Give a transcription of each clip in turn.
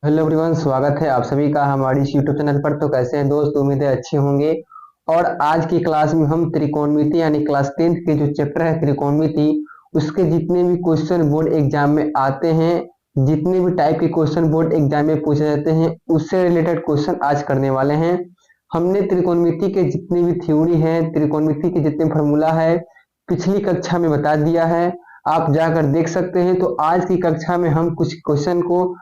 Hello everyone, स्वागत है आप सभी का हमारी इस यूट्यूब चैनल पर। तो कैसे हैं दोस्त, उम्मीद है अच्छे होंगे। और आज की क्लास में हम त्रिकोणमिति यानी क्लास 10th के जो चैप्टर है त्रिकोणमिति, उसके जितने भी क्वेश्चन बोर्ड एग्जाम में आते हैं, जितने भी टाइप के क्वेश्चन बोर्ड एग्जाम में पूछे जाते हैं, उससे रिलेटेड क्वेश्चन आज करने वाले हैं। हमने त्रिकोणमिति के जितनी भी थ्योरी है, त्रिकोणमिति के जितने फार्मूला है, पिछली कक्षा में बता दिया है। आप जाकर देख सकते हैं। तो आज की कक्षा में हम कुछ क्वेश्चन को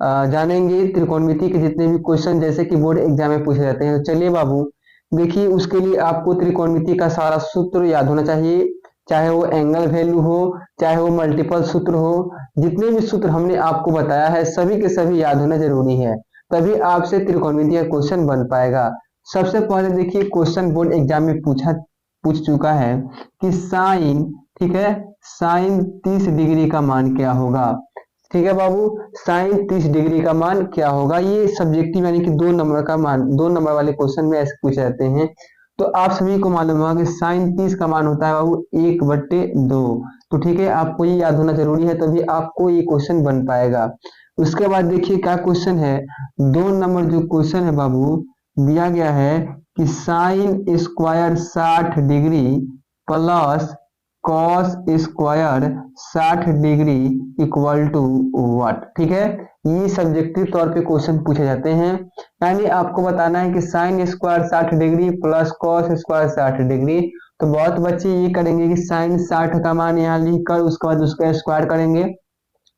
जानेंगे, त्रिकोणमिति के जितने भी क्वेश्चन जैसे कि बोर्ड एग्जाम में पूछे जाते हैं। तो चलिए बाबू, देखिए उसके लिए आपको त्रिकोणमिति का सारा सूत्र याद होना चाहिए, चाहे वो एंगल वैल्यू हो, चाहे वो मल्टीपल सूत्र हो। जितने भी सूत्र हमने आपको बताया है सभी के सभी याद होना जरूरी है, तभी आपसे त्रिकोणमिति का क्वेश्चन बन पाएगा। सबसे पहले देखिए, क्वेश्चन बोर्ड एग्जाम में पूछ चुका है कि साइन, ठीक है, साइन 30 डिग्री का मान क्या होगा। ठीक है बाबू, साइन 30 डिग्री का मान क्या होगा। ये सब्जेक्टिव यानी कि 2 नंबर का मान, 2 नंबर वाले क्वेश्चन में ऐसे पूछे जाते हैं। तो आप सभी को मालूम होगा कि साइन 30 का मान होता है बाबू 1/2। तो ठीक है, आपको ये याद होना जरूरी है, तभी आपको ये क्वेश्चन बन पाएगा। उसके बाद देखिए क्या क्वेश्चन है। 2 नंबर जो क्वेश्चन है बाबू, दिया गया है कि sine square 60 degree plus cos square 60 degree equal to what. ठीक है, ये सब्जेक्टिव तौर पे क्वेश्चन पूछे जाते हैं। यानी आपको बताना है कि sine square 60 degree plus cos square 60 degree. तो बहुत बच्चे ये करेंगे कि साइन 60 का मान यहाँ लिख कर उसके बाद उसका स्क्वायर करेंगे।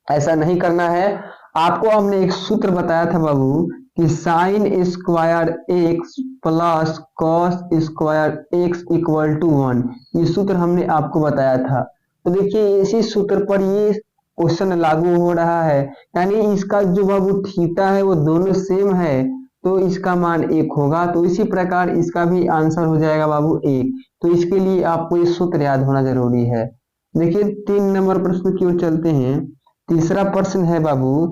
ऐसा नहीं करना है। आपको हमने एक सूत्र बताया था बाबू कि sine square x plus cos square x equal to 1। ये सूत्र हमने आपको बताया था। तो देखिए इसी सूत्र पर ये क्वेश्चन लागू हो रहा है। यानी इसका जो बाबू थीटा है वो दोनों सेम है, तो इसका मान 1 होगा। तो इसी प्रकार इसका भी आंसर हो जाएगा बाबू 1। तो इसके लिए आपको ये सूत्र याद होना जरूरी है। देखिए 3 नंबर प्रश्न की ओर चलते हैं। तीसरा प्रश्न है बाबू,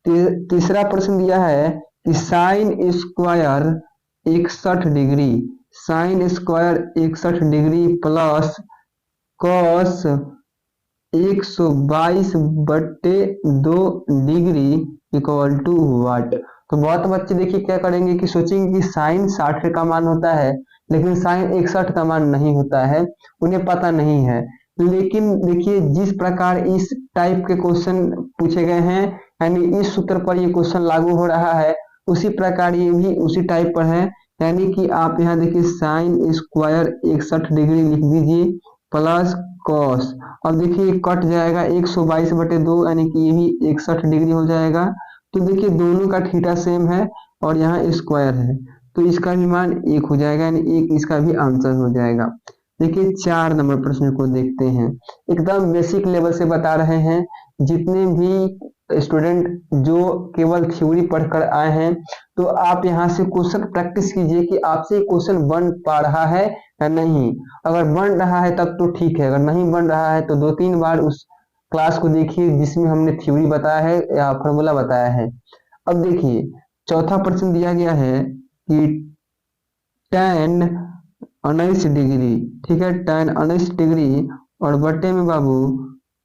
तीसरा प्रश्न दिया है कि sine square 61 degree, sine square 61 degree plus cos 122/2 degree equal to what. तो बहुत बच्चे देखिए क्या करेंगे कि सोचेंगे कि साइन 60 का मान होता है, लेकिन साइन 61 का मान नहीं होता है, उन्हें पता नहीं है। लेकिन देखिए जिस प्रकार इस टाइप के क्वेश्चन पूछे गए हैं, यानी इस सूत्र पर ये क्वेश्चन लागू हो रहा है, उसी प्रकार ये भी उसी टाइप पर है। यानी कि आप यहाँ देखिए साइन स्क्वायर 61 डिग्री लिख दीजिए प्लस कॉस। अब देखिए कट जाएगा 122/2, यानी कि ये भी 61 डिग्री हो जाएगा। तो देखिए दोनों का थीटा सेम है और यहाँ स्क्वायर है, तो इसका भी मान 1 हो जाएगा, यानी 1 इसका भी आंसर हो जाएगा। देखिए 4 नंबर प्रश्न को देखते हैं। एकदम बेसिक लेवल से बता रहे हैं। जितने भी स्टूडेंट जो केवल थ्योरी पढ़कर आए हैं, तो आप यहाँ से क्वेश्चन प्रैक्टिस कीजिए कि आपसे क्वेश्चन बन पा रहा है या नहीं। अगर बन रहा है तब तो ठीक है, अगर नहीं बन रहा है तो 2-3 बार उस क्लास को देखिए जिसमें हमने थ्योरी बताया है या फॉर्मूला बताया है। अब देखिए चौथा प्रश्न दिया गया है कि tan 19 डिग्री, ठीक है, tan 19 डिग्री और बटे में बाबू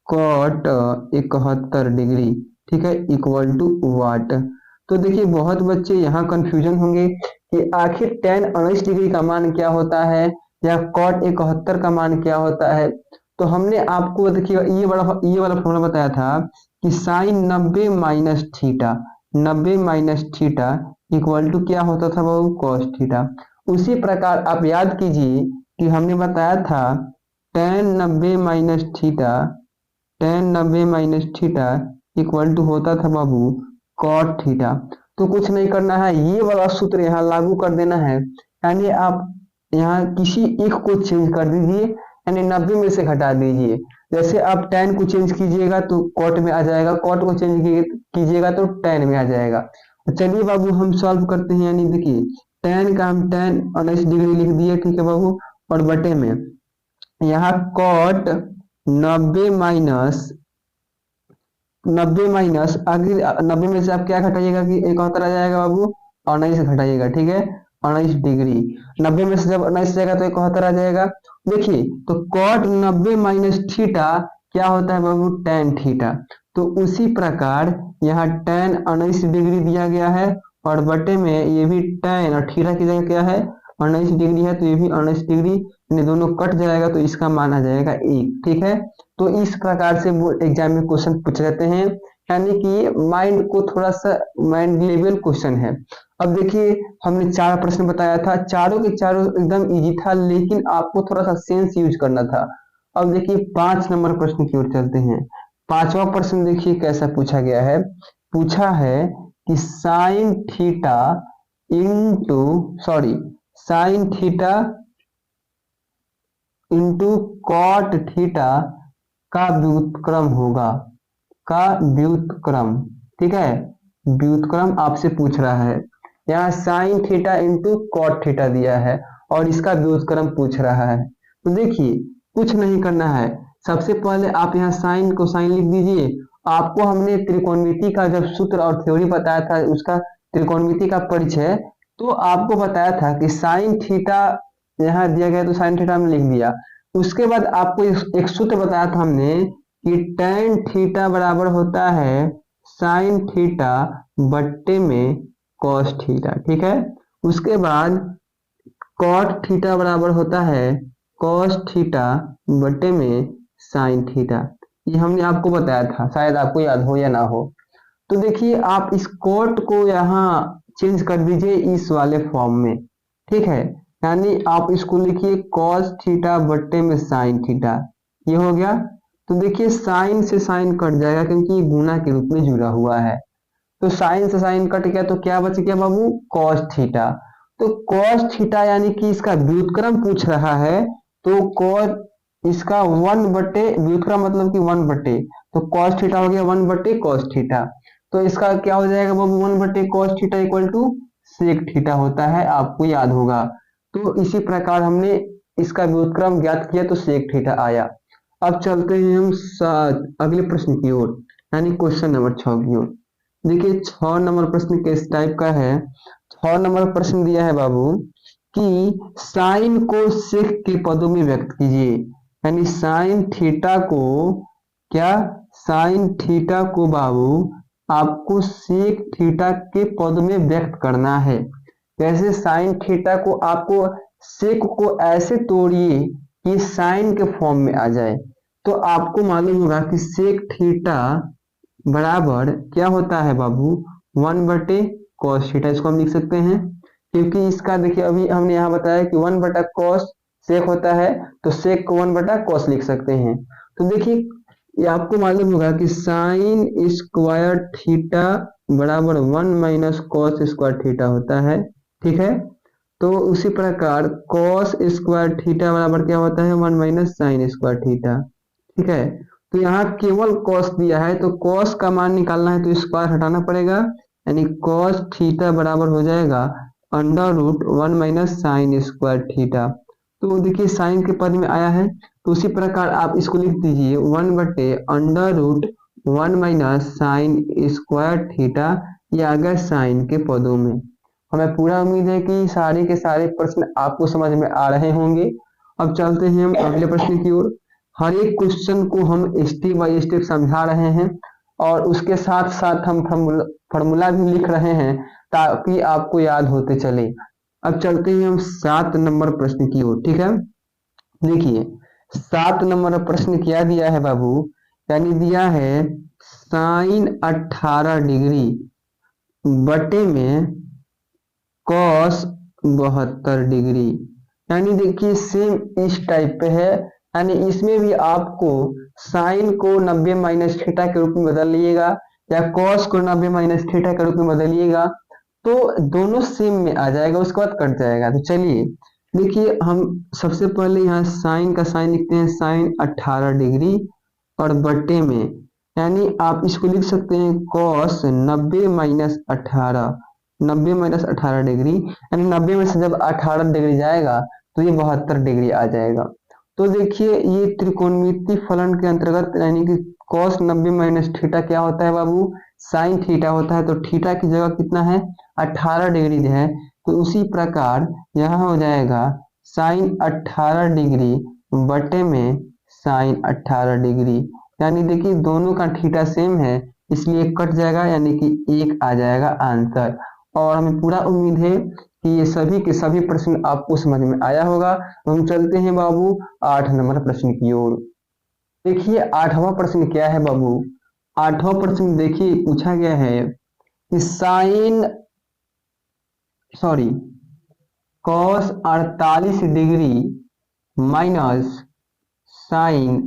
cot 71 डिग्री, ठीक है, इक्वल टू वाट। तो देखिए बहुत बच्चे यहाँ कंफ्यूजन होंगे कि आखिर tan 19 डिग्री का मान क्या होता है या cot 71 का मान क्या होता है। तो हमने आपको देखिए ये वाला फॉर्मूला बताया था कि sine 90 minus theta, 90 minus theta equal to क्या होता था बाबू, कॉस थीटा। उसी प्रकार आप याद कीजिए कि हमने बताया था tan 90 minus theta, tan 90 minus theta equal to होता था बाबू कॉट थीटा। तो कुछ नहीं करना है, ये वाला सूत्र यहाँ लागू कर देना है। यानी आप यहाँ किसी एक को चेंज कर दीजिए, यानी 90 में से घटा दीजिए। जैसे आप tan को चेंज कीजिएगा तो कॉट में आ जाएगा, कॉट को चेंज कीजिएगा तो tan में आ जाएगा। तो चलिए बाबू हम सॉल्व करते हैं। यानी देखिए tan का हम tan 19 डिग्री लिख दिए, ठीक है बाबू, और बटे में यहाँ कॉट 90 माइनस आगे 90 में से आप क्या घटाइएगा कि 71 आ जाएगा बाबू, 19 घटाइएगा, ठीक है, 19 डिग्री। 90 में से जब 19 जाएगा तो 71 आ जाएगा। देखिए तो कॉट 90 माइनस थीटा क्या होता है बाबू, tan थीटा। तो उसी प्रकार यहाँ tan 19 डिग्री दिया गया है और बटे में ये भी tan और थीटा की जगह क्या है 19 डिग्री है, तो ये भी 19 डिग्री, इन दोनों कट जाएगा तो इसका मान आ जाएगा 1। ठीक है, तो इस प्रकार से वो एग्जाम में क्वेश्चन पूछ रहते हैं, यानी कि माइंड को थोड़ा सा माइंड लेवल क्वेश्चन है। अब देखिए हमने 4 प्रश्न बताया था, चारों के चारों एकदम इजी था, लेकिन आपको थोड़ा सा सेंस यूज करना था। अब देखिए 5 नंबर प्रश्न की ओर चलते हैं। 5वां प्रश्न देखिए कैसा पूछा गया है। पूछा है कि sine theta into cot theta का व्युत्क्रम होगा, का व्युत्क्रम। ठीक है, व्युत्क्रम आपसे पूछ रहा है। यहाँ sine theta into cot theta दिया है और इसका व्युत्क्रम पूछ रहा है। तो देखिए कुछ नहीं करना है, सबसे पहले आप यहाँ साइन को साइन लिख दीजिए। आपको हमने त्रिकोणमिति का जब सूत्र और थ्योरी बताया था, उसका त्रिकोणमिति का परिचय, तो आपको बताया था कि साइन थीटा यहाँ दिया गया तो साइन थीटा हमने लिख दिया। उसके बाद आपको एक सूत्र बताया था हमने कि tan थीटा बराबर होता है साइन थीटा बट्टे में cos थीटा। ठीक है, उसके बाद cot थीटा बराबर होता है cos थीटा बट्टे में साइन थीटा। ये हमने आपको बताया था, शायद आपको याद हो या ना हो। तो देखिए आप इस cot को यहाँ चेंज कर दीजिए इस वाले फॉर्म में। ठीक है, यानी आप इसको लिखिए cos थीटा बट्टे में साइन थीटा, ये हो गया। तो देखिए साइन से साइन कट जाएगा क्योंकि ये गुना के रूप में जुड़ा हुआ है, तो साइन से साइन कट गया तो क्या बच गया बाबू, cos थीटा। तो cos थीटा यानी कि इसका व्युत्क्रम पूछ रहा है, तो cos इसका 1 बटे व्युत्क्रम मतलब कि 1 बटे, तो cos थीटा हो गया 1 बटे cos थीटा। तो इसका क्या हो जाएगा बाबू, 1 बटे cos theta equal to sec theta होता है, आपको याद होगा। तो इसी प्रकार हमने इसका व्युत्क्रम ज्ञात किया तो sec थीटा आया। अब चलते हैं हम अगले प्रश्न की ओर, यानी क्वेश्चन नंबर 6 की ओर। देखिए 6 नंबर प्रश्न किस टाइप का है। 6 नंबर प्रश्न दिया है बाबू कि साइन को सेक के पदों में व्यक्त कीजिए, यानी साइन थीटा को क्या, साइन थीटा को बाबू आपको सेक थीटा के पद में व्यक्त करना है। जैसे साइन थीटा को आपको सेक को ऐसे तोड़िए कि साइन के फॉर्म में आ जाए। तो आपको मालूम होगा कि सेक थीटा बराबर क्या होता है बाबू, 1 बटे cos थीटा, इसको हम लिख सकते हैं। क्योंकि इसका देखिए अभी हमने यहाँ बताया कि 1 बटा cos सेक होता है, तो सेक को 1 बटा cos लिख सकते हैं। तो देखिए ये आपको मालूम होगा कि साइन स्क्वायर थीटा बराबर 1 माइनस cos स्क्वायर थीटा होता है। ठीक है, तो उसी प्रकार cos स्क्वायर थीटा बराबर क्या होता है, 1 माइनस साइन स्क्वायर थीटा। ठीक है, तो यहाँ केवल cos दिया है, तो cos का मान निकालना है तो स्क्वायर हटाना पड़ेगा, यानी cos थीटा बराबर हो जाएगा under root 1 minus sine square theta. तो देखिए साइन के पद में आया है, तो उसी प्रकार आप इसको लिख दीजिए 1 बटे under root 1 minus sine square theta, ये आ गया साइन के पदों में। हमें पूरा उम्मीद है कि सारे के सारे प्रश्न आपको समझ में आ रहे होंगे। अब चलते हैं हम अगले प्रश्न की ओर। हर एक क्वेश्चन को हम स्टेप बाय स्टेप समझा रहे हैं और उसके साथ साथ हम फॉर्मूला भी लिख रहे हैं ताकि आपको याद होते चले। अब चलते हैं हम 7 नंबर प्रश्न की ओर। ठीक है, देखिए 7 नंबर प्रश्न क्या दिया है बाबू, यानी दिया है साइन 18 डिग्री बटे में कॉस 72 डिग्री। यानी देखिए सेम इस टाइप पे है, यानी इसमें भी आपको साइन को 90 माइनस थीटा के रूप में बदल लिएगा या कॉस को 90 माइनस थीटा के रूप में बदलिएगा, तो दोनों सेम में आ जाएगा, उसके बाद कट जाएगा। तो चलिए देखिए हम सबसे पहले यहाँ साइन का साइन लिखते हैं, साइन 18 डिग्री और बट्टे में, यानी आप इसको लिख सकते हैं कॉस 90 माइनस 18, 90 माइनस 18 डिग्री, यानी 90 में से जब 18 डिग्री जाएगा तो ये 72 डिग्री आ जाएगा। तो देखिए ये त्रिकोणमिति फलन के अंतर्गत, यानी कि cos 90 माइनस थीटा क्या होता है बाबू, साइन थीटा होता है। तो थीटा की जगह कितना है, 18 डिग्री है, तो उसी प्रकार यहाँ हो जाएगा साइन 18 डिग्री बटे में साइन 18 डिग्री, यानी देखिए दोनों का थीटा सेम है, इसलिए कट जाएगा, यानी कि 1 आ जाएगा आंसर। और हमें पूरा उम्मीद है कि ये सभी के सभी प्रश्न आपको समझ में आया होगा। हम चलते हैं बाबू 8 नंबर प्रश्न की ओर। देखिए 8वां प्रश्न क्या है बाबू। 8वां प्रश्न देखिए पूछा गया है कि sorry cos 48 degree minus sine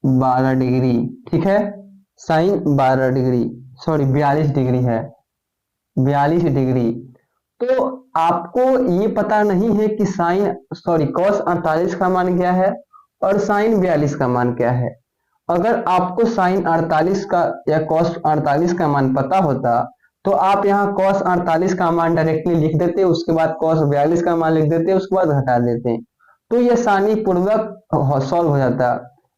12 degree. ठीक है, साइन 12 डिग्री, सॉरी 42 डिग्री है, 42 डिग्री। तो आपको ये पता नहीं है कि कॉस 48 का मान क्या है और साइन 42 का मान क्या है। अगर आपको साइन 48 का या कॉस 48 का मान पता होता तो आप यहाँ कॉस 48 का मान डायरेक्टली लिख देते, उसके बाद कॉस 42 का मान लिख देते, उसके बाद घटा देते, तो ये आसानी पूर्वक सॉल्व हो जाता।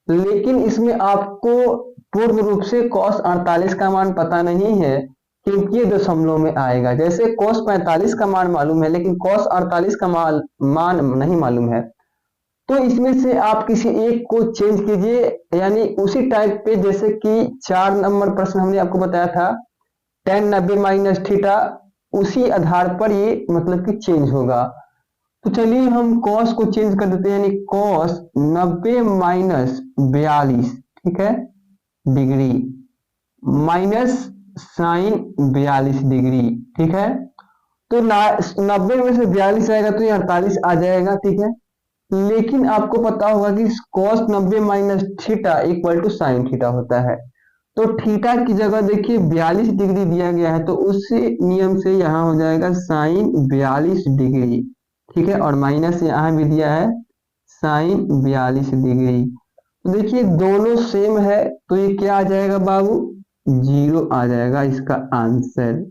लेकिन इसमें आपको पूर्ण रूप से कॉस 48 का मान पता नहीं है, क्योंकि ये दशमलव में आएगा। जैसे cos 45 का मान मालूम है लेकिन cos 48 का मान नहीं मालूम है, तो इसमें से आप किसी एक को चेंज कीजिए, यानी उसी टाइप पे जैसे कि 4 नंबर प्रश्न हमने आपको बताया था tan 90 माइनस थीटा, उसी आधार पर ये मतलब कि चेंज होगा। तो चलिए हम cos को चेंज कर देते हैं, यानी cos 90 माइनस 42, ठीक है, डिग्री माइनस साइन 42 डिग्री। ठीक है, तो 90 में से 42 आएगा तो ये 48 आ जाएगा। ठीक है, लेकिन आपको पता होगा कि cos 90 minus theta equal to sine theta होता है। तो थीटा की जगह देखिए 42 डिग्री दिया गया है, तो उसी नियम से यहाँ हो जाएगा साइन 42 डिग्री। ठीक है, और माइनस यहाँ भी दिया है साइन 42 डिग्री। तो देखिए दोनों सेम है, तो ये क्या आ जाएगा बाबू, 0 आ जाएगा इसका आंसर।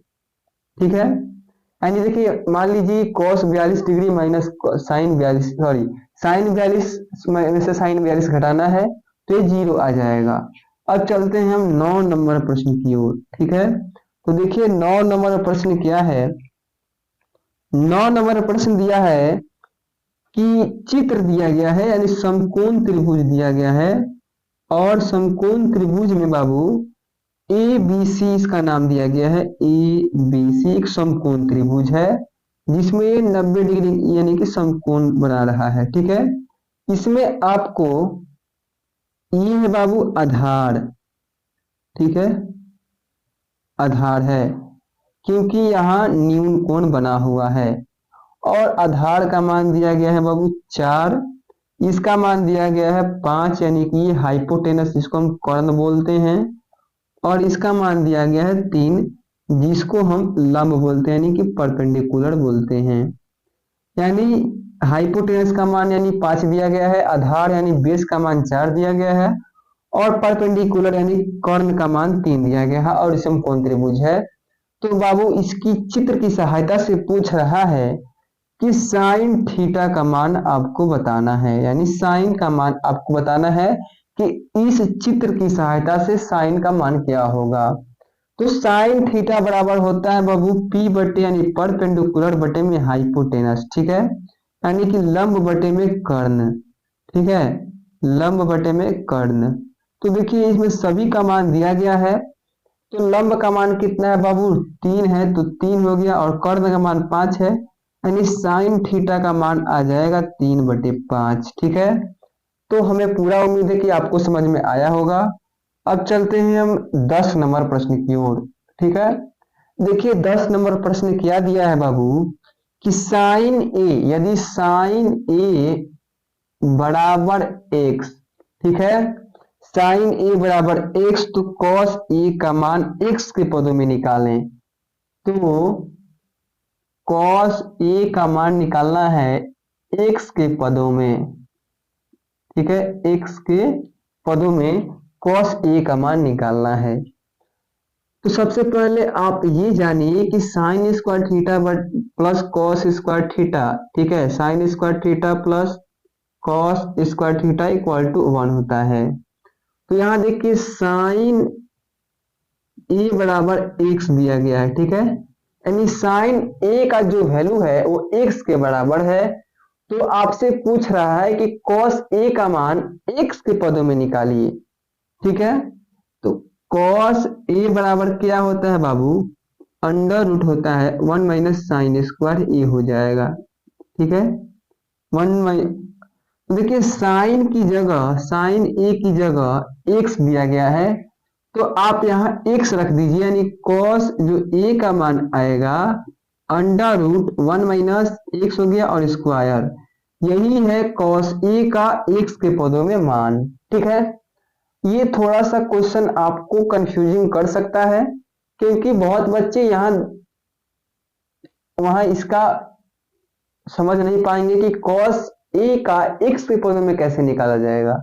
ठीक है, यानी देखिए मान लीजिए cos 42 degree minus sine 42, sorry sine 42 में से साइन 42 घटाना है तो ये 0 आ जाएगा। अब चलते हैं हम 9 नंबर प्रश्न की ओर। ठीक है, तो देखिए 9 नंबर प्रश्न क्या है। 9 नंबर प्रश्न दिया है कि चित्र दिया गया है, यानी समकोण त्रिभुज दिया गया है, और समकोण त्रिभुज में बाबू ए बी सी इसका नाम दिया गया है। ए बी सी एक समकोण त्रिभुज है जिसमें ये 90 डिग्री यानी कि समकोण बना रहा है। ठीक है, इसमें आपको ये है बाबू आधार। ठीक है, आधार है क्योंकि यहाँ न्यून कोण बना हुआ है, और आधार का मान दिया गया है बाबू 4, इसका मान दिया गया है 5, यानी कि ये हाइपोटेनस जिसको हम कर्ण बोलते हैं, और इसका मान दिया गया है 3, जिसको हम लंब बोलते हैं यानी कि परपेंडिकुलर बोलते हैं। यानी हाइपोटेनस का मान यानी 5 दिया गया है, आधार यानी बेस का मान 4 दिया गया है, और परपेंडिकुलर यानी कर्ण का मान 3 दिया गया है, और समकोण त्रिभुज है। तो बाबू इसकी चित्र की सहायता से पूछ रहा है कि साइन थीटा का मान आपको बताना है, यानी साइन का मान आपको बताना है कि इस चित्र की सहायता से साइन का मान क्या होगा। तो साइन थीटा बराबर होता है बाबू पी बटे यानी परपेंडिकुलर बटे में हाइपोटेनस। ठीक है, यानी कि लंब बटे में कर्ण। ठीक है, लंब बटे में कर्ण। तो देखिए इसमें सभी का मान दिया गया है, तो लंब का मान कितना है बाबू, 3 है, तो 3 हो गया, और कर्ण का मान 5 है, यानी साइन थीटा का मान आ जाएगा 3/5। ठीक है, तो हमें पूरा उम्मीद है कि आपको समझ में आया होगा। अब चलते हैं हम 10 नंबर प्रश्न की ओर। ठीक है, देखिए 10 नंबर प्रश्न क्या दिया है बाबू कि साइन ए, यदि साइन ए बराबर x, ठीक है, साइन ए बराबर x, तो कॉस ए का मान x के पदों में निकालें। तो कॉस ए का मान निकालना है x के पदों में। ठीक है, x के पदों में कॉस ए का मान निकालना है। तो सबसे पहले आप ये जानिए कि sine square theta plus cos square theta, ठीक है, sine square theta plus cos square theta equal to 1 होता है। तो यहाँ देखिए साइन ए बराबर x दिया गया है। ठीक है, यानी साइन ए का जो वैल्यू है वो x के बराबर है। तो आपसे पूछ रहा है कि कॉस ए का मान x के पदों में निकालिए। ठीक है। तो कॉस ए बराबर क्या होता है बाबू, अंडर रूट होता है 1 माइनस साइन स्क्वायर ए हो जाएगा। ठीक है, वन, देखिए साइन की जगह, साइन ए की जगह एक्स दिया गया है, तो आप यहाँ एक्स रख दीजिए, यानी कॉस जो ए का मान आएगा अंडर रूट 1 माइनस एक्स हो गया और स्क्वायर, यही है कॉस ए का एक्स के पदों में मान। ठीक है, ये थोड़ा सा क्वेश्चन आपको कंफ्यूजिंग कर सकता है, क्योंकि बहुत बच्चे यहाँ वहां इसका समझ नहीं पाएंगे कि cos a का x के पदों में कैसे निकाला जाएगा।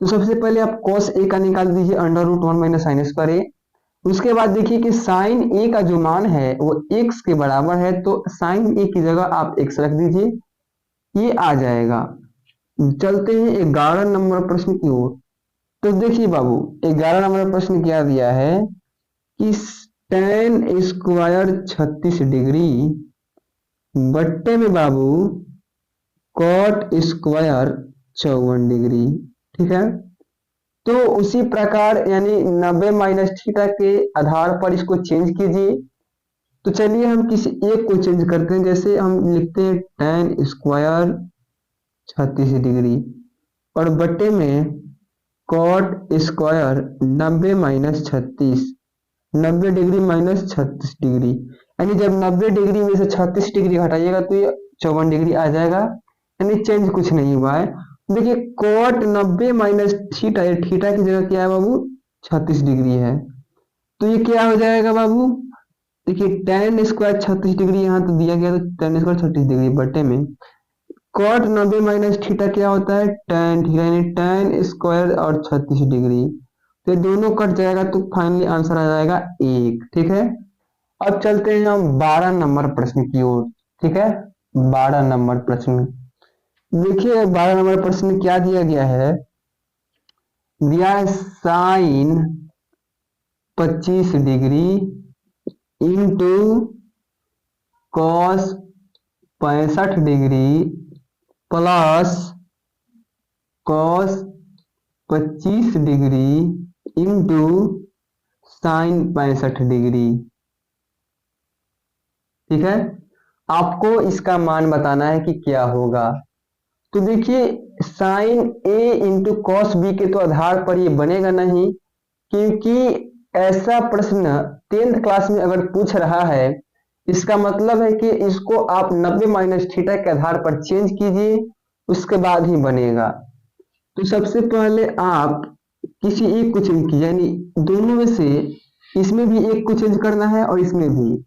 तो सबसे पहले आप cos a का निकाल दीजिए under root 1 minus sine square A. उसके बाद देखिए कि साइन a का जो मान है वो x के बराबर है, तो साइन a की जगह आप x रख दीजिए, ये आ जाएगा। चलते हैं 11 नंबर प्रश्न की ओर। तो देखिए बाबू 11 नंबर प्रश्न क्या दिया है कि tan स्क्वायर 36 डिग्री बट्टे में बाबू कॉट स्क्वायर 54 डिग्री। ठीक है, तो उसी प्रकार यानी 90 माइनस थीटा के आधार पर इसको चेंज कीजिए। तो चलिए हम किसी एक को चेंज करते हैं, जैसे हम लिखते हैं tan स्क्वायर 36 डिग्री और बट्टे में cot square 90 minus 36, 90 degree minus 36 degree, यानी जब 90 डिग्री में से 36 डिग्री हटाइएगा तो ये 54 डिग्री आ जाएगा, यानी चेंज कुछ नहीं हुआ है। देखिए कॉट 90 माइनस थीटा, थीटा की जगह क्या है बाबू 36 डिग्री है, तो ये क्या हो जाएगा बाबू, देखिए tan स्क्वायर 36 डिग्री यहाँ तो दिया गया, तो tan स्क्वायर 36 डिग्री बटे में कॉट 90 माइनस थीटा क्या होता है tan थीटा, यानी tan स्क्वायर और 36 डिग्री, तो दोनों कट जाएगा, तो फाइनली आंसर आ जाएगा 1। ठीक है, अब चलते हैं हम 12 नंबर प्रश्न की ओर। ठीक है, 12 नंबर प्रश्न देखिए, 12 नंबर प्रश्न क्या दिया गया है, दिया है sine 25 degree into cos 65 degree plus cos 25 degree into sine 65 degree. ठीक है, आपको इसका मान बताना है कि क्या होगा। तो देखिए साइन ए इंटू कॉस बी के तो आधार पर ये बनेगा नहीं, क्योंकि ऐसा प्रश्न 10th क्लास में अगर पूछ रहा है, इसका मतलब है कि इसको आप 90 माइनस थीटा के आधार पर चेंज कीजिए, उसके बाद ही बनेगा। तो सबसे पहले आप किसी एक को चेंज कीजिए, यानी दोनों में से इसमें भी एक को चेंज करना है और इसमें भी।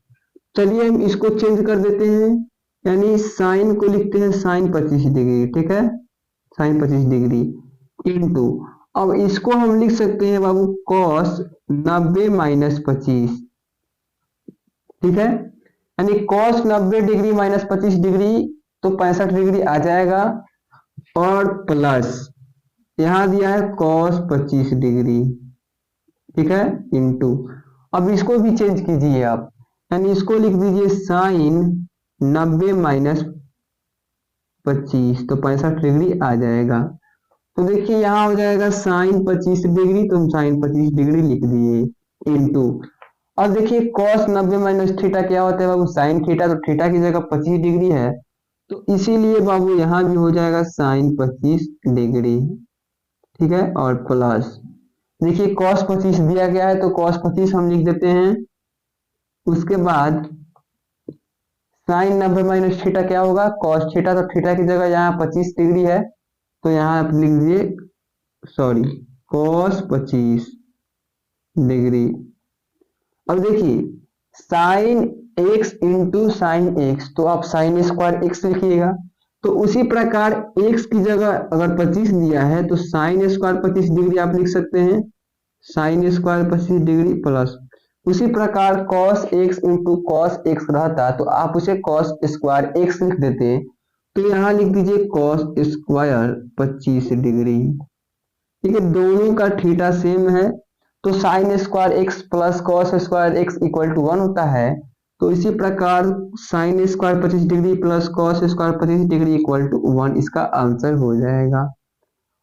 चलिए हम इसको चेंज कर देते हैं, यानी साइन को लिखते हैं साइन 25 डिग्री। ठीक है, साइन 25 डिग्री इंटू, अब इसको हम लिख सकते हैं बाबू कॉस 90 माइनस 25। ठीक है, यानी कॉस 90 डिग्री माइनस 25 डिग्री तो 65 डिग्री आ जाएगा, और प्लस यहां दिया है कॉस 25 डिग्री। ठीक है, इंटू, अब इसको भी चेंज कीजिए आप, यानी इसको लिख दीजिए साइन 90 माइनस 25, तो 65 डिग्री आ जाएगा। तो देखिए यहाँ हो जाएगा साइन 25 डिग्री, तो हम साइन 25 डिग्री लिख दिए इंटू, और देखिए कॉस 90 माइनस थीटा क्या होता है बाबू साइन थीटा, तो थीटा की जगह 25 डिग्री है, तो इसीलिए बाबू यहाँ भी हो जाएगा साइन 25 डिग्री। ठीक है, और प्लस देखिए cos 25 दिया गया है, तो cos 25 हम लिख देते हैं, उसके बाद साइन 90 माइनस थीटा क्या होगा cos थीटा, तो थीटा की जगह यहाँ 25 डिग्री है, तो यहाँ आप लिख दीजिए सॉरी cos 25 डिग्री। अब देखिए sine x into sine x, तो आप साइन स्क्वायर एक्स लिखिएगा, तो उसी प्रकार x की जगह अगर 25 दिया है तो साइन स्क्वायर 25 डिग्री आप लिख सकते हैं, साइन स्क्वायर 25 डिग्री प्लस उसी प्रकार cos x into cos x रहता तो आप उसे cos स्क्वायर x लिख देते, तो यहाँ लिख दीजिए cos स्क्वायर 25 डिग्री। ठीक है, दोनों का थीटा सेम है, तो sine square x plus cos square x equal to 1 होता है, तो इसी प्रकार sine square 25 degree plus cos square 25 degree equal to 1 इसका आंसर हो जाएगा।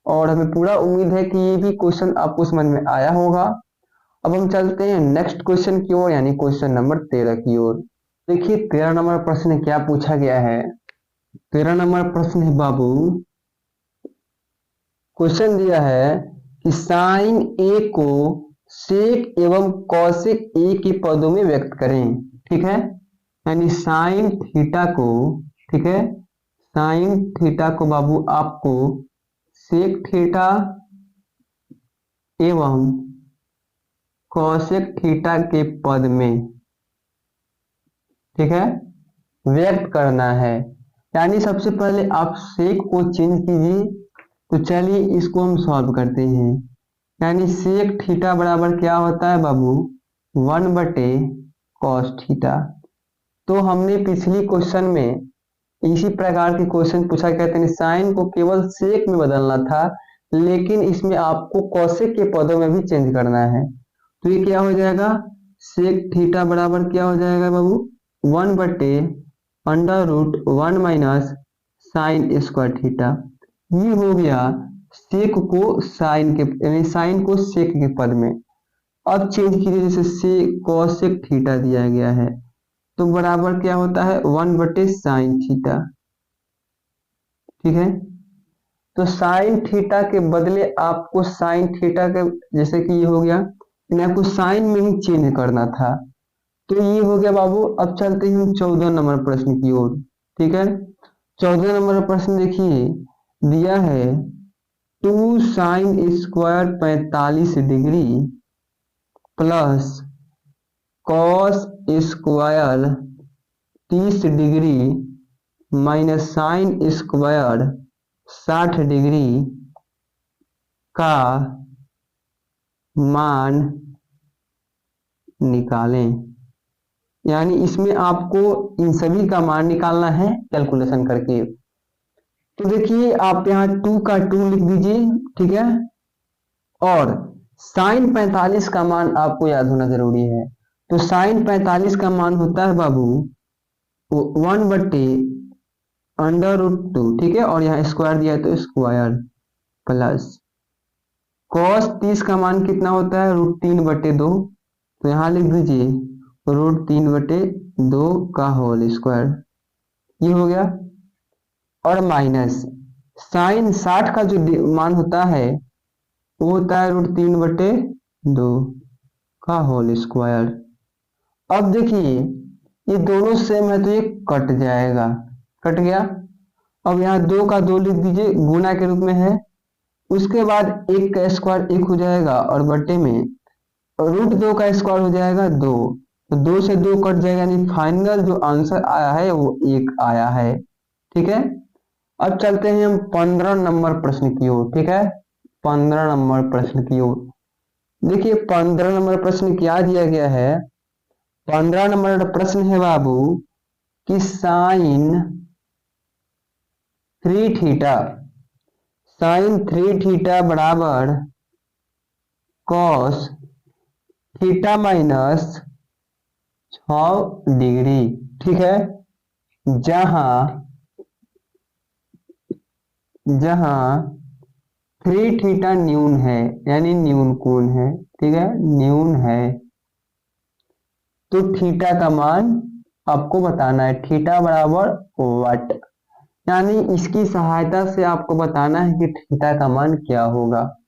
और हमें पूरा उम्मीद है कि ये भी क्वेश्चन आपको समझ में आया होगा। अब हम चलते हैं नेक्स्ट क्वेश्चन की ओर, यानी क्वेश्चन नंबर 13 की ओर। देखिए 13 नंबर प्रश्न क्या पूछा गया है। 13 नंबर प्रश्न है बाबू, क्वेश्चन दिया है कि साइन ए को सेक एवं कॉसेक ए के पदों में व्यक्त करें। ठीक है, यानी साइन थीटा को, ठीक है, साइन थीटा को बाबू आपको सेक थीटा एवं कॉसेक थीटा के पद में, ठीक है, व्यक्त करना है। यानी सबसे पहले आप सेक को चेंज कीजिए। तो चलिए इसको हम सॉल्व करते हैं। यानी सेक थीटा बराबर क्या होता है बाबू, 1/cos थीटा। तो हमने पिछली क्वेश्चन में इसी प्रकार के क्वेश्चन पूछा गया था, साइन को केवल सेक में बदलना था, लेकिन इसमें आपको कॉसेक के पदों में भी चेंज करना है। तो ये क्या हो जाएगा, सेक थीटा बराबर क्या हो जाएगा बाबू, 1/√1 माइनस साइन स्क्वायर थीटा। ये हो गया सेक को साइन के, यानी साइन को सेक के पद में। अब चेंज कीजिए, जैसे सेक कॉसेक थीटा दिया गया है तो बराबर क्या होता है, 1/sin थीटा। ठीक है, तो साइन थीटा के बदले आपको साइन थीटा के, जैसे कि ये हो गया, आपको साइन में ही चेंज करना था। तो ये हो गया बाबू। अब चलते हैं 14 नंबर प्रश्न की ओर। ठीक है, 14 नंबर प्रश्न देखिए, दिया है 2 sine square 45 degree plus cos square 30 degree minus sine square 60 degree का मान निकालें। यानी इसमें आपको इन सभी का मान निकालना है कैलकुलेशन करके। तो देखिए आप यहाँ 2 का 2 लिख दीजिए। ठीक है, और साइन 45 का मान आपको याद होना जरूरी है। तो साइन 45 का मान होता है बाबू 1/√2। ठीक है, और यहाँ स्क्वायर दिया है तो स्क्वायर प्लस कॉस 30 का मान कितना होता है, √3/2। तो यहाँ लिख दीजिए √3/2 का होल स्क्वायर। ये हो गया, और माइनस साइन 60 का जो मान होता है वो होता है √3/2 का होल स्क्वायर। अब देखिए ये दोनों सेम है तो ये कट जाएगा, कट गया। अब यहाँ 2 का 2 लिख दीजिए, गुना के रूप में है। उसके बाद 1 का स्क्वायर 1 हो जाएगा, और बटे में √2 का स्क्वायर हो जाएगा 2। तो 2 से 2 कट जाएगा, यानी फाइनल जो आंसर आया है वो 1 आया है। ठीक है, अब चलते हैं हम 15 नंबर प्रश्न की ओर। ठीक है, 15 नंबर प्रश्न की ओर देखिए 15 नंबर प्रश्न क्या दिया गया है। 15 नंबर प्रश्न है बाबू कि साइन 3 थीटा, साइन 3 थीटा बराबर कॉस थीटा माइनस 6 डिग्री। ठीक है, जहां 3 थीटा न्यून है, यानी न्यून कोण है। ठीक है, न्यून है तो थीटा का मान आपको बताना है, थीटा बराबर वाट। यानी इसकी सहायता से आपको बताना है कि थीटा का मान क्या होगा,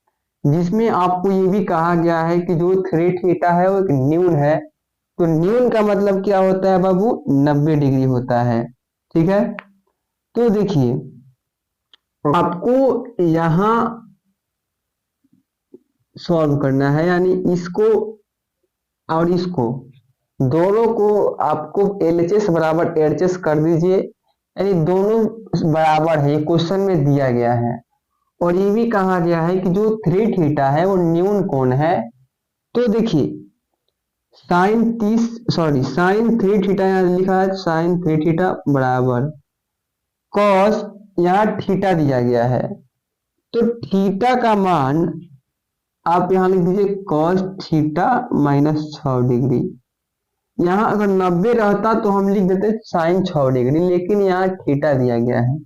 जिसमें आपको ये भी कहा गया है कि जो 3 थीटा है वो एक न्यून है। तो न्यून का मतलब क्या होता है बाबू, 90 डिग्री होता है। ठीक है, तो देखिए आपको यहां सॉल्व करना है, यानी इसको और इसको दोनों को आपको LHS बराबर एडजस्ट कर दीजिए। यानी दोनों बराबर है, ये क्वेश्चन में दिया गया है। और ये भी कहा गया है कि जो 3 थीटा है वो न्यून कोण है। तो देखिए साइन 3 थीटा यहाँ लिखा है, साइन 3 थीटा बराबर कॉस, यहाँ थीटा दिया गया है तो थीटा का मान आप यहाँ लिख दीजिए कॉस थीटा माइनस 6 डिग्री। यहाँ अगर 90 रहता तो हम लिख देते साइन 6 डिग्री, लेकिन यहाँ थीटा दिया गया है।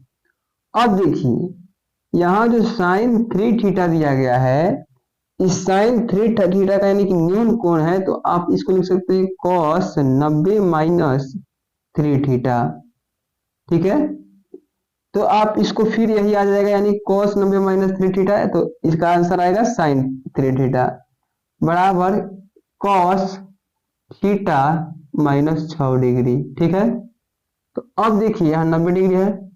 अब देखिए यहाँ जो साइन 3 थीटा दिया गया है, इस साइन 3 थीटा का यानी कि न्यून कोण है, तो आप इसको लिख सकते हैं कॉस 90 माइनस 3 थीटा। ठीक है, तो आप इसको फिर यही आ जाएगा, यानी cos 90 माइनस 3 थीटा है, तो इसका आंसर आएगा sin 3 थीटा बराबर cos थीटा माइनस 6 डिग्री। ठीक है, तो अब देखिए यहाँ 90 डिग्री है,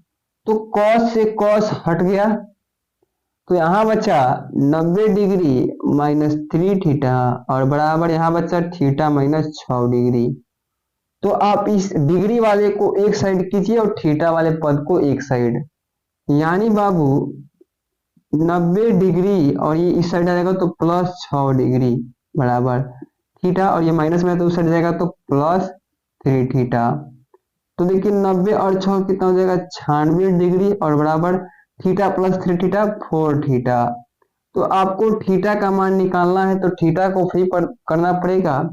तो cos से cos हट गया, तो यहाँ बचा 90 डिग्री माइनस 3 थीटा और बराबर यहाँ बचा थीटा माइनस 6 डिग्री। तो आप इस डिग्री वाले को एक साइड कीजिए और थीटा वाले पद को एक साइड, यानी बाबू 90 डिग्री और ये इस साइड आ जाएगा तो प्लस 6 डिग्री बराबर थीटा, और ये माइनस में है तो उस साइड जाएगा तो प्लस 3 थीटा। तो देखिए 90 और 6 कितना हो जाएगा 96 डिग्री और बराबर थीटा प्लस 3 थीटा 4 थीटा। तो आपको थीटा का मान निकालना है, तो थीटा को फ्री पर करना पड़ेगा,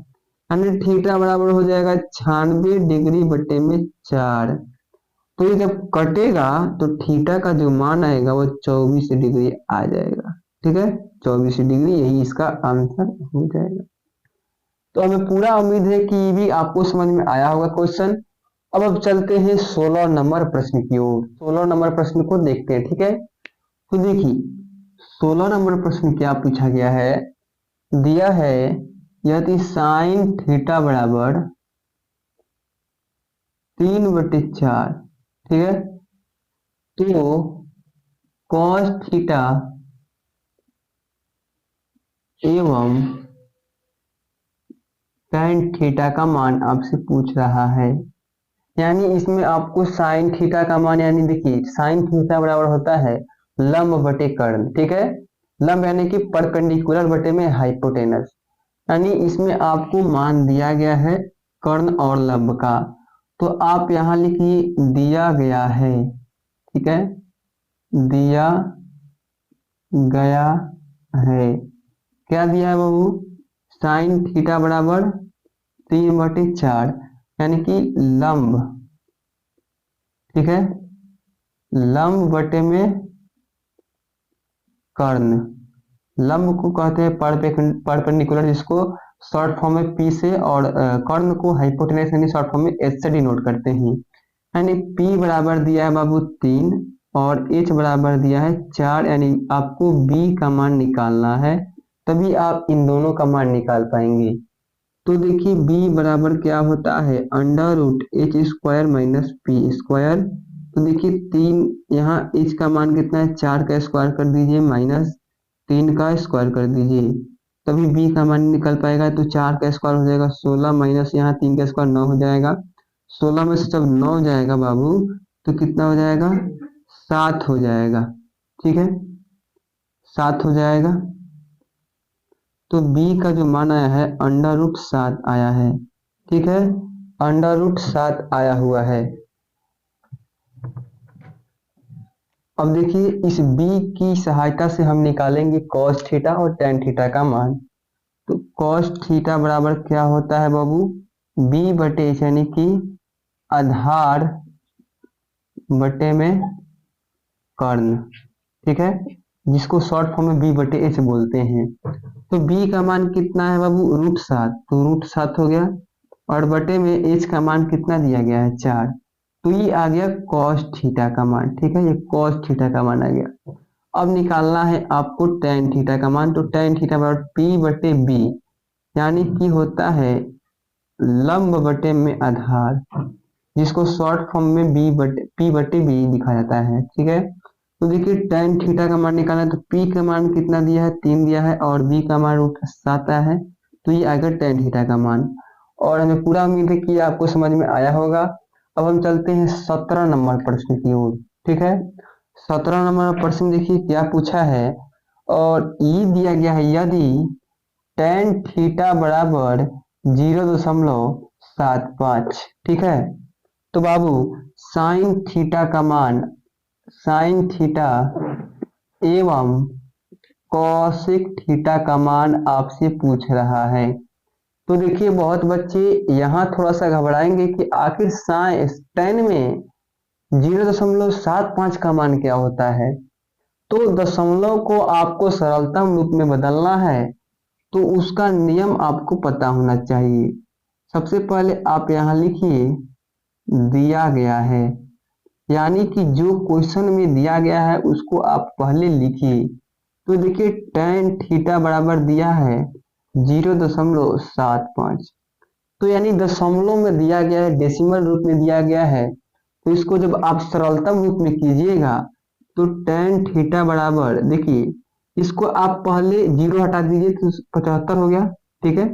यानी थीटा बराबर हो जाएगा 96 डिग्री बटे में 4। तो ये जब कटेगा तो थीटा का जो मान आएगा वो 24 डिग्री आ जाएगा। ठीक है, 24 डिग्री यही इसका आंसर हो जाएगा। तो हमें पूरा उम्मीद है कि ये भी आपको समझ में आया होगा क्वेश्चन। अब चलते हैं 16 नंबर प्रश्न की ओर। 16 नंबर प्रश्न को देखते हैं। ठीक है, तो देखिए 16 नंबर प्रश्न क्या पूछा गया है, दिया है यदि साइन थीटा बराबर 3/4, ठीक है, तो कॉस थीटा एवं tan थीटा का मान आपसे पूछ रहा है। यानी इसमें आपको साइन थीटा का मान, यानी देखिए साइन थीटा बराबर होता है लंब बटे कर्ण। ठीक है, लंब यानी कि परपेंडिकुलर बटे में हाइपोटेनस, यानी इसमें आपको मान दिया गया है कर्ण और लंब का। तो आप यहाँ लिखिए दिया गया है। ठीक है, दिया गया है, क्या दिया है बाबू, साइन थीटा बराबर 3/4 यानी कि लंब। ठीक है, लंब बटे में कर्ण, लंब को कहते हैं परपेंडिकुलर, जिसको शॉर्ट फॉर्म में पी से, और कर्ण को हाइपोटेनस यानी शॉर्ट फॉर्म में एच से डिनोट करते हैं। यानी पी बराबर दिया है बाबू 3 और एच बराबर दिया है 4, यानी आपको बी का मान निकालना है, तभी आप इन दोनों का मान निकाल पाएंगे। तो देखिए b बराबर क्या होता है under root h square minus p square. तो देखिए 3, यहाँ h का मान कितना है 4 का स्क्वायर कर दीजिए माइनस 3 का स्क्वायर कर दीजिए, तभी b का मान निकल पाएगा। तो 4 का स्क्वायर हो जाएगा 16 माइनस यहाँ 3 का स्क्वायर 9 हो जाएगा। 16 में से जब 9 हो जाएगा बाबू तो कितना हो जाएगा 7 हो जाएगा। ठीक है, 7 हो जाएगा। तो b का जो मान आया है अंडर रूट 7 आया है। ठीक है, अंडर रूट 7 आया हुआ है। अब देखिए इस b की सहायता से हम निकालेंगे cos थीटा और tan थीटा का मान। तो cos थीटा बराबर क्या होता है बाबू, b बटे h यानी कि आधार बटे में कर्ण। ठीक है, जिसको शॉर्ट फॉर्म में b बटे h बोलते हैं। तो b का मान कितना है बाबू √7, तो √7 हो गया, और बटे में h का मान कितना दिया गया है 4, तो ये आ गया cos थीटा का मान। ठीक है, ये cos थीटा का मान आ गया। अब निकालना है आपको tan थीटा का मान। तो tan थीटा बराबर p बटे b, यानी कि होता है लंब बटे में आधार, जिसको शॉर्ट फॉर्म में p बटे b लिखा जाता है। ठीक है, तो देखिए tan थीटा का मान निकालना है, तो p का मान कितना दिया है 3 दिया है और b का मान √7 आया है, तो ये आएगा tan थीटा का मान। और हमें पूरा उम्मीद है कि आपको समझ में आया होगा। अब हम चलते हैं 17 नंबर प्रश्न की ओर। ठीक है, 17 नंबर प्रश्न देखिए क्या पूछा है, और ये दिया गया है यदि tan थीटा बराबर 0.75। ठीक है, तो बाबू साइन थीटा का मान, साइन थीटा एवं कॉसिक थीटा का मान आपसे पूछ रहा है। तो देखिए बहुत बच्चे यहाँ थोड़ा सा घबराएंगे कि आखिर साइन tan में 0.75 का मान क्या होता है। तो दशमलव को आपको सरलतम रूप में बदलना है, तो उसका नियम आपको पता होना चाहिए। सबसे पहले आप यहाँ लिखिए दिया गया है, यानी कि जो क्वेश्चन में दिया गया है उसको आप पहले लिखिए। तो देखिए tan थीटा बराबर दिया है 0.75, तो यानी दशमलव में दिया गया है, डेसिमल रूप में दिया गया है। तो इसको जब आप सरलतम रूप में कीजिएगा तो tan थीटा बराबर, देखिए इसको आप पहले जीरो हटा दीजिए तो 75 हो गया, ठीक है।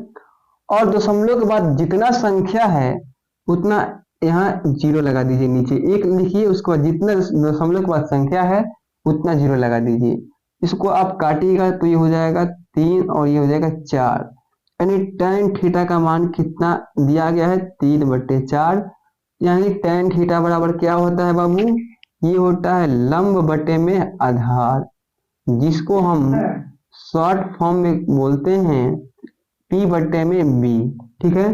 और दशमलव के बाद जितना संख्या है उतना यहाँ जीरो लगा दीजिए, नीचे एक लिखिए, उसके बाद जितना दशमलव के बाद संख्या है उतना जीरो लगा दीजिए। इसको आप काटिएगा तो ये हो जाएगा 3 और ये हो जाएगा 4, यानी tan थीटा का मान कितना दिया गया है 3/4, यानी tan थीटा बराबर क्या होता है बाबू, ये होता है लंब बटे में आधार, जिसको हम शॉर्ट फॉर्म में बोलते हैं P बटे में B, ठीक है।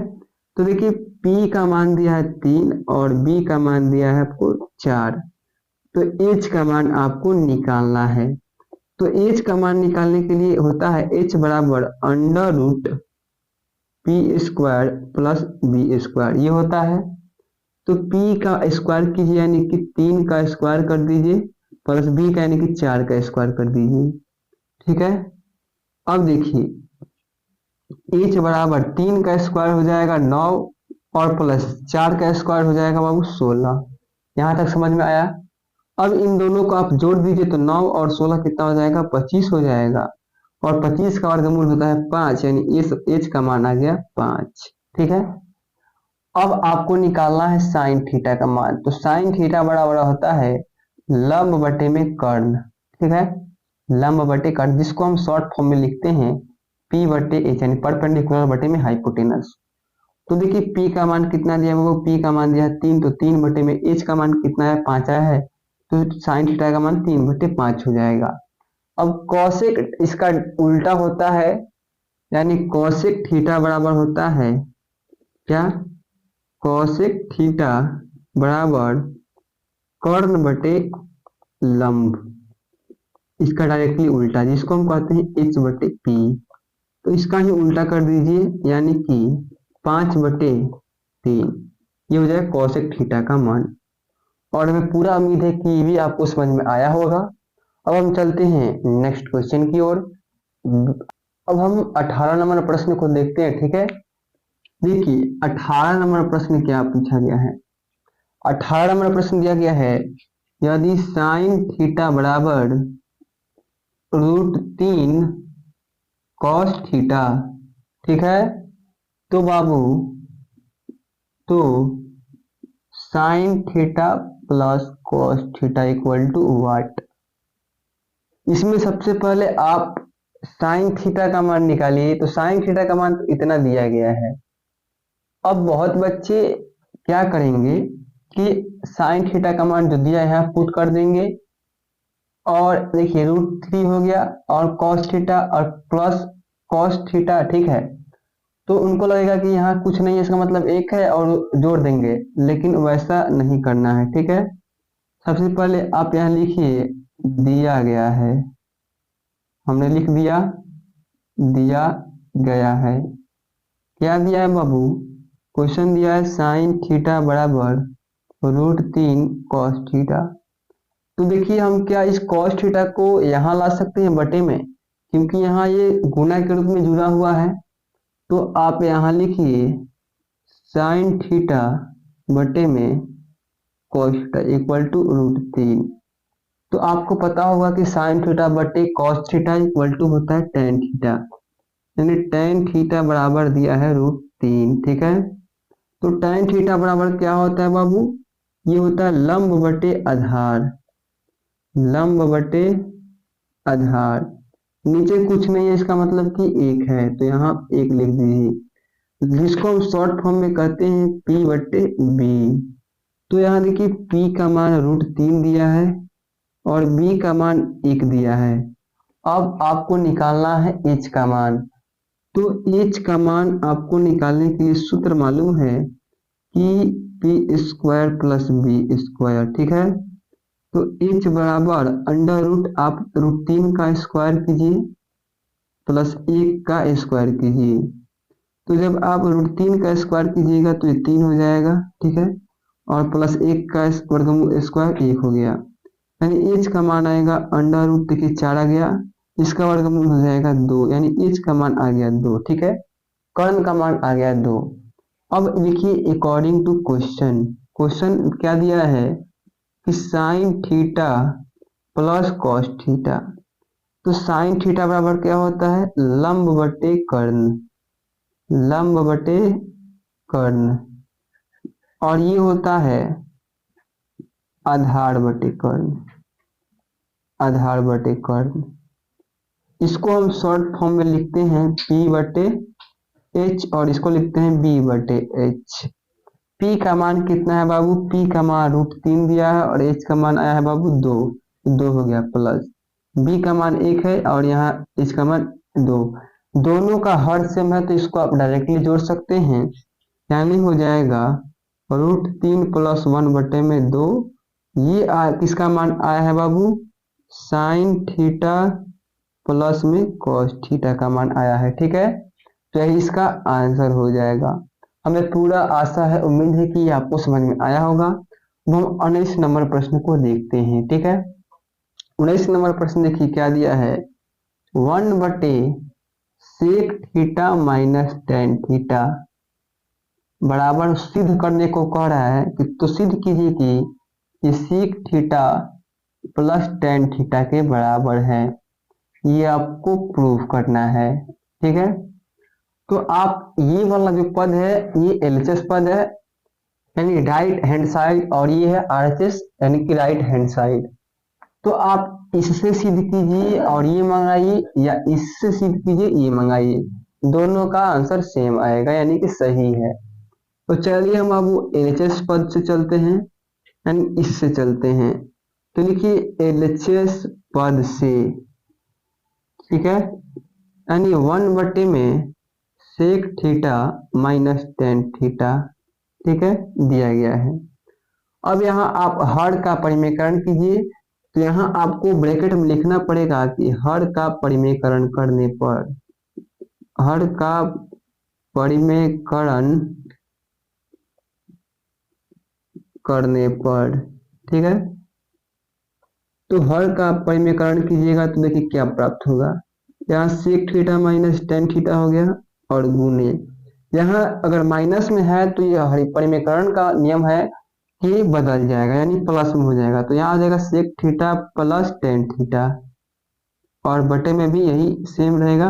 तो देखिए P का मान दिया है 3 और B का मान दिया है आपको 4, तो H का मान आपको निकालना है। तो H का मान निकालने के लिए होता है H बराबर under root P² plus B², ये होता है। तो P का स्क्वायर कीजिए, यानी कि 3 का स्क्वायर कर दीजिए, प्लस B का यानी कि 4 का स्क्वायर कर दीजिए, ठीक है। अब देखिए H बराबर 3 का स्क्वायर हो जाएगा 9 और प्लस 4 का स्क्वायर हो जाएगा बाबू 16, यहाँ तक समझ में आया। अब इन दोनों को आप जोड़ दीजिए तो 9 और 16 कितना हो जाएगा, 25 हो जाएगा, और 25 का वर्गमूल होता है 5, यानी इस H का मान आ गया 5, ठीक है। अब आपको निकालना है साइन थीटा का मान, तो साइन थीटा बराबर होता है लंब बटे में कर्ण, ठीक है, लंब बटे कर्ण, जिसको हम शॉर्ट फॉर्म में लिखते हैं P बटे H, यानी परपेंडिकुलर बटे में हाइपोटेनस। तो देखिए P का मान कितना दिया है वो, P का मान दिया है 3, तो 3 बटे में H का मान कितना है 5 आया है, तो साइन थीटा का मान 3/5 हो जाएगा। अब कॉसेक इसका उल्टा होता है, यानी कॉसेक थीटा बराबर होता है क्या, कॉसेक थीटा बराबर कर्ण बटे लंब, इसका डायरेक्टली उल्टा, जिसको हम कहते हैं H/P, तो इसका ही उल्टा कर दीजिए, यानी कि 5/3, ये हो जाएगा कॉसेक थीटा का मान। और हमें पूरा उम्मीद है कि ये भी आपको समझ में आया होगा। अब हम चलते हैं नेक्स्ट क्वेश्चन की ओर। अब हम 18 नंबर प्रश्न को देखते हैं, ठीक है। देखिए 18 नंबर प्रश्न क्या पूछा गया है। 18 नंबर प्रश्न दिया गया है, यदि साइन थीटा बराबर √3 कॉस थीटा, ठीक है, तो बाबू तो sine theta plus cos theta equal to what. इसमें सबसे पहले आप साइन थीटा का मान निकालिए, तो साइन थीटा का मान तो इतना दिया गया है। अब बहुत बच्चे क्या करेंगे कि साइन थीटा का मान जो दिया है यहाँ पुट कर देंगे, और देखिए √3 हो गया और कॉस थीटा और प्लस कॉस थीटा, ठीक है, तो उनको लगेगा कि यहाँ कुछ नहीं है, इसका मतलब एक है और जोड़ देंगे, लेकिन वैसा नहीं करना है, ठीक है। सबसे पहले आप यहाँ लिखिए दिया गया है, हमने लिख दिया दिया गया है, क्या दिया है बाबू, क्वेश्चन दिया है साइन थीटा बराबर √3 कॉस थीटा। तो देखिए हम क्या इस कॉस थीटा को यहाँ ला सकते हैं बटे में, क्योंकि यहाँ ये गुना के रूप में जुड़ा हुआ है। तो आप यहाँ लिखिए साइन थीटा बटे में कॉस थीटा इक्वल टू √3। तो आपको पता होगा कि साइन थीटा बटे कॉस थीटा इक्वल टू होता है tan थीटा, यानी tan थीटा बराबर दिया है √3, ठीक है। तो tan थीटा बराबर क्या होता है बाबू, ये होता है लंब बटे आधार, लंब बटे आधार, नीचे कुछ नहीं है, इसका मतलब कि एक है, तो यहाँ एक लिख दीजिए, जिसको हम शॉर्ट फॉर्म में कहते हैं P/B। तो यहाँ देखिए P का मान √3 दिया है और B का मान 1 दिया है। अब आपको निकालना है H का मान, तो H का मान आपको निकालने के लिए सूत्र मालूम है कि P² + B², ठीक है। तो h बराबर अंडर रूट, आप √3 का स्क्वायर कीजिए प्लस 1 का स्क्वायर कीजिए। तो जब आप √3 का स्क्वायर कीजिएगा तो ये 3 हो जाएगा, ठीक है, और प्लस 1 का वर्गमूल स्क्वायर 1 हो गया, यानी h का मान आएगा अंडर रूट, देखिए 4 आ गया, इसका वर्गमूल हो जाएगा 2, यानी h का मान आ गया 2, ठीक है, कर्ण का मान आ गया 2। अब लिखिए अकॉर्डिंग टू क्वेश्चन, क्वेश्चन क्या दिया है कि sine theta plus cos theta, तो साइन थीटा बराबर क्या होता है, लंब बटे कर्ण, लंब बटे कर्ण, और ये होता है आधार बटे कर्ण, आधार बटे कर्ण। इसको हम शॉर्ट फॉर्म में लिखते हैं P बटे H और इसको लिखते हैं B बटे H। P का मान कितना है बाबू, P का मान √3 दिया है और H का मान आया है बाबू 2, 2 हो गया, प्लस B का मान 1 है और यहाँ H का मान 2, दोनों का हर सेम है तो इसको आप डायरेक्टली जोड़ सकते हैं, यानी हो जाएगा √3 प्लस 1 बटे में 2, ये किसका मान आया है बाबू, साइन थीटा प्लस में कॉस थीटा का मान आया है, ठीक है, तो यही इसका आंसर हो जाएगा। हमें पूरा आशा है, उम्मीद है कि आपको समझ में आया होगा। अब हम 19 नंबर प्रश्न को देखते हैं, ठीक है। 19 नंबर प्रश्न देखिए क्या दिया है, 1 बटे sec theta minus tan theta बराबर सिद्ध करने को कह रहा है कि तो सिद्ध कीजिए कि sec theta plus tan theta के बराबर है, ये आपको प्रूव करना है, ठीक है। तो आप ये वाला जो पद है ये एलएचएस पद है, यानी राइट हैंड साइड, और ये है आरएचएस यानी कि राइट हैंड साइड। तो आप इससे सिद्ध कीजिए और ये मंगाइए, या इससे सिद्ध कीजिए ये मंगाइए, दोनों का आंसर सेम आएगा, यानी कि सही है। तो चलिए हम अब एलएचएस पद से चलते हैं, यानी इससे चलते हैं, तो लिखिए एलएचएस पद से, ठीक है, यानी 1 बटे में sec theta minus tan theta, ठीक है, दिया गया है। अब यहाँ आप हर का परिमेयकरण कीजिए, तो यहाँ आपको ब्रैकेट में लिखना पड़ेगा कि हर का परिमेयकरण करने पर, हर का परिमेयकरण करने पर, ठीक है, तो हर का परिमेयकरण कीजिएगा तो देखिए क्या प्राप्त होगा, यहाँ sec theta minus tan theta हो गया और गुणे, यहाँ अगर माइनस में है तो ये परिमेयकरण का नियम है कि बदल जाएगा, यानी प्लस में हो जाएगा, तो यहाँ आ जाएगा sec theta plus tan theta, और बटे में भी यही सेम रहेगा,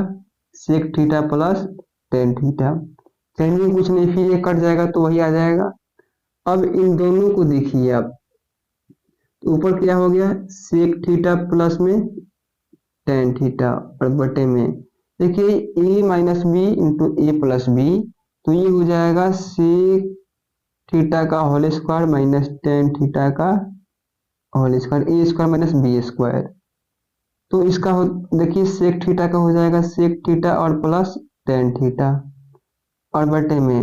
sec theta plus tan theta, चलिए कुछ नहीं, फिर ये कट जाएगा तो वही आ जाएगा। अब इन दोनों को देखिए आप, तो ऊपर क्या हो गया, सेक थीटा प्लस में टेन थीटा और बटे में देखिए a minus b into a plus b, तो ये हो जाएगा सेक थीटा का whole square minus tan theta का whole square, a square minus b square, तो इसका हो देखिए सेक थीटा का हो जाएगा सेक थीटा और प्लस टेन थीटा, और बटे में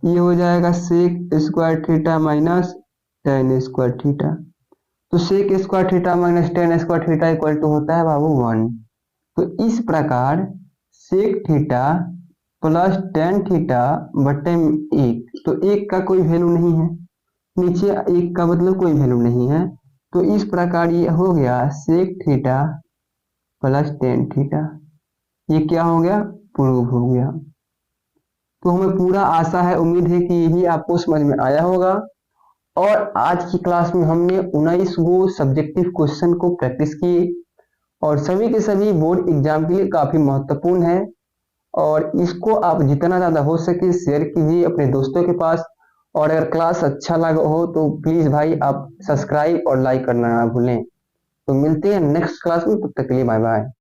ये हो जाएगा sec square theta minus tan square theta, तो सेक square theta minus tan square theta equal to होता है बाबू 1। तो इस प्रकार sec theta plus tan theta बटे एक, तो एक का कोई वैल्यू नहीं है, नीचे एक का मतलब कोई वैल्यू नहीं है, तो इस प्रकार ये हो गया sec theta plus tan theta, ये क्या हो गया, प्रूव हो गया। तो हमें पूरा आशा है, उम्मीद है कि यही आपको समझ में आया होगा। और आज की क्लास में हमने 19 गो सब्जेक्टिव क्वेश्चन को प्रैक्टिस किए, और सभी के सभी बोर्ड एग्जाम के लिए काफी महत्वपूर्ण है, और इसको आप जितना ज़्यादा हो सके शेयर कीजिए अपने दोस्तों के पास, और अगर क्लास अच्छा लगा हो तो प्लीज़ भाई आप सब्सक्राइब और लाइक करना ना भूलें। तो मिलते हैं नेक्स्ट क्लास में, तब तक के लिए बाय बाय।